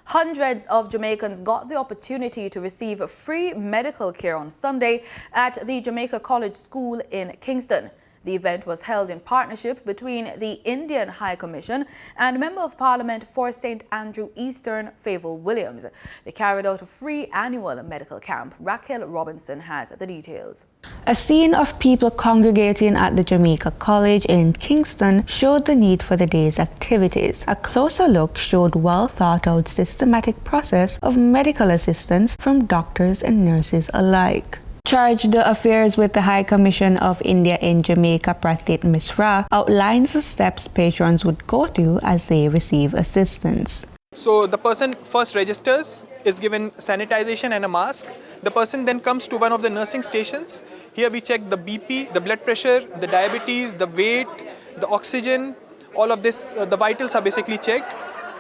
Hundreds of Jamaicans got the opportunity to receive free medical care on Sunday at the Jamaica College School in Kingston. The event was held in partnership between the Indian High Commission and Member of Parliament for St. Andrew Eastern, Favour Williams. They carried out a free annual medical camp. Raquel Robinson has the details. A scene of people congregating at the Jamaica College in Kingston showed the need for the day's activities. A closer look showed well-thought-out systematic process of medical assistance from doctors and nurses alike. Charged affairs with the High Commission of India in Jamaica, Pratit Misra, outlines the steps patrons would go through as they receive assistance. So the person first registers, is given sanitization and a mask. The person then comes to one of the nursing stations. Here we check the BP, the blood pressure, the diabetes, the weight, the oxygen, all of this, the vitals are basically checked.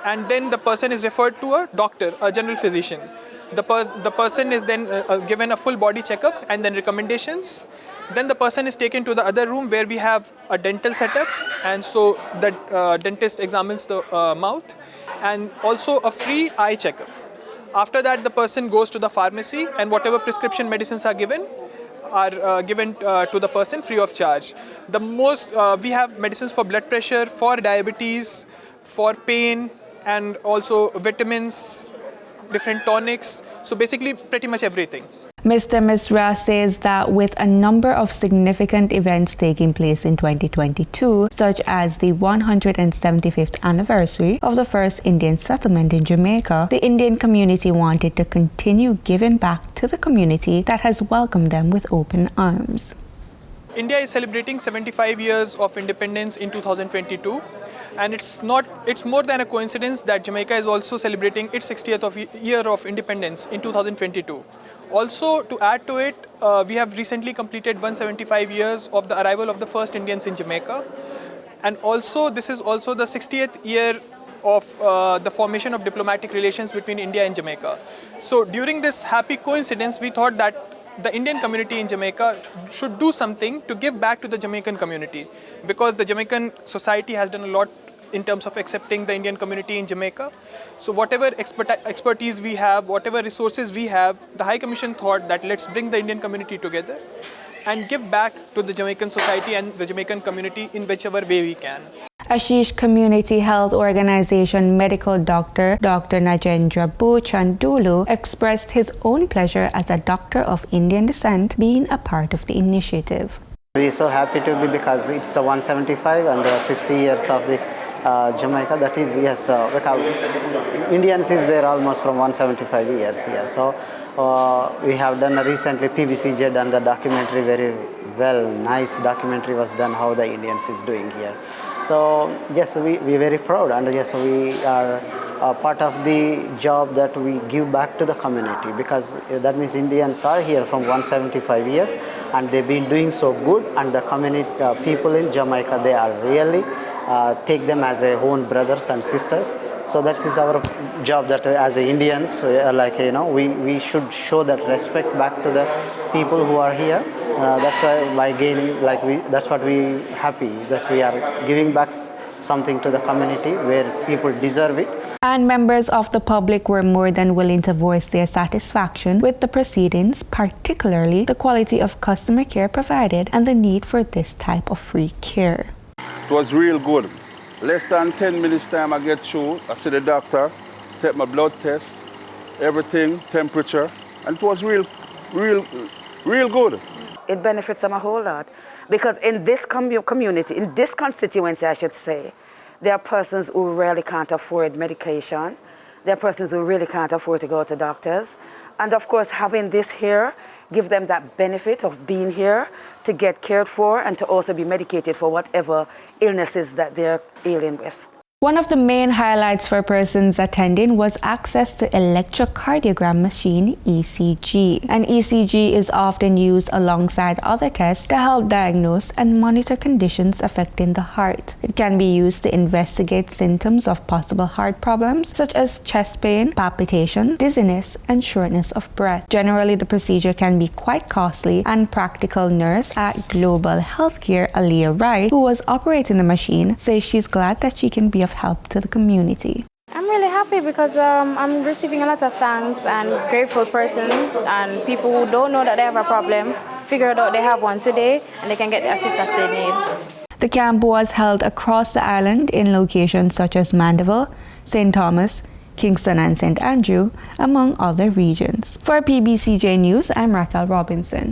And then the person is referred to a doctor, a general physician. The person is then given a full body checkup and then recommendations. Then the person is taken to the other room where we have a dental setup, and so the dentist examines the mouth, and also a free eye checkup. After that, the person goes to the pharmacy, and whatever prescription medicines are given to the person free of charge. The most we have medicines for blood pressure, for diabetes, for pain, and also vitamins, different tonics, so basically pretty much everything. Mr. Misra says that with a number of significant events taking place in 2022, such as the 175th anniversary of the first Indian settlement in Jamaica, the Indian community wanted to continue giving back to the community that has welcomed them with open arms. India is celebrating 75 years of independence in 2022, and it's more than a coincidence that Jamaica is also celebrating its 60th year of independence in 2022. Also, to add to it, we have recently completed 175 years of the arrival of the first Indians in Jamaica, and also this is also the 60th year of the formation of diplomatic relations between India and Jamaica. So during this happy coincidence, we thought that the Indian community in Jamaica should do something to give back to the Jamaican community, because the Jamaican society has done a lot in terms of accepting the Indian community in Jamaica. So whatever expertise we have, whatever resources we have, the High Commission thought that let's bring the Indian community together and give back to the Jamaican society and the Jamaican community in whichever way we can. Ashish Community Health Organization medical doctor Dr. Najendra Bochandulu expressed his own pleasure as a doctor of Indian descent being a part of the initiative. We are so happy to be, because it's a 175 and there are 60 years of the Jamaica. That is, yes, Indians is there almost from 175 years here. So we have done recently, PBCJ done the documentary very well, nice documentary was done how the Indians is doing here. So yes, we are very proud, and yes, we are part of the job that we give back to the community, because that means Indians are here from 175 years and they've been doing so good, and the community people in Jamaica, they are really take them as their own brothers and sisters. So that is our job, that as Indians, we should show that respect back to the people who are here. That's why by gaining, that's what we happy, that we are giving back something to the community where people deserve it. And members of the public were more than willing to voice their satisfaction with the proceedings, particularly the quality of customer care provided and the need for this type of free care. It was real good. Less than 10 minutes time I get through, I see the doctor, take my blood test, everything, temperature, and it was real good. It benefits them a whole lot, because in this community, in this constituency I should say, there are persons who really can't afford medication. There are persons who really can't afford to go to doctors. And of course, having this here, give them that benefit of being here to get cared for and to also be medicated for whatever illnesses that they're ailing with. One of the main highlights for persons attending was access to electrocardiogram machine (ECG). An ECG is often used alongside other tests to help diagnose and monitor conditions affecting the heart. It can be used to investigate symptoms of possible heart problems such as chest pain, palpitation, dizziness, and shortness of breath. Generally, the procedure can be quite costly, and practical nurse at Global Healthcare, Aliyah Wright, who was operating the machine, says she's glad that she can be of help to the community. I'm really happy because I'm receiving a lot of thanks and grateful persons and people who don't know that they have a problem figure out they have one today and they can get the assistance they need. The camp was held across the island in locations such as Mandeville, St. Thomas, Kingston and St. Andrew, among other regions. For PBCJ News, I'm Raquel Robinson.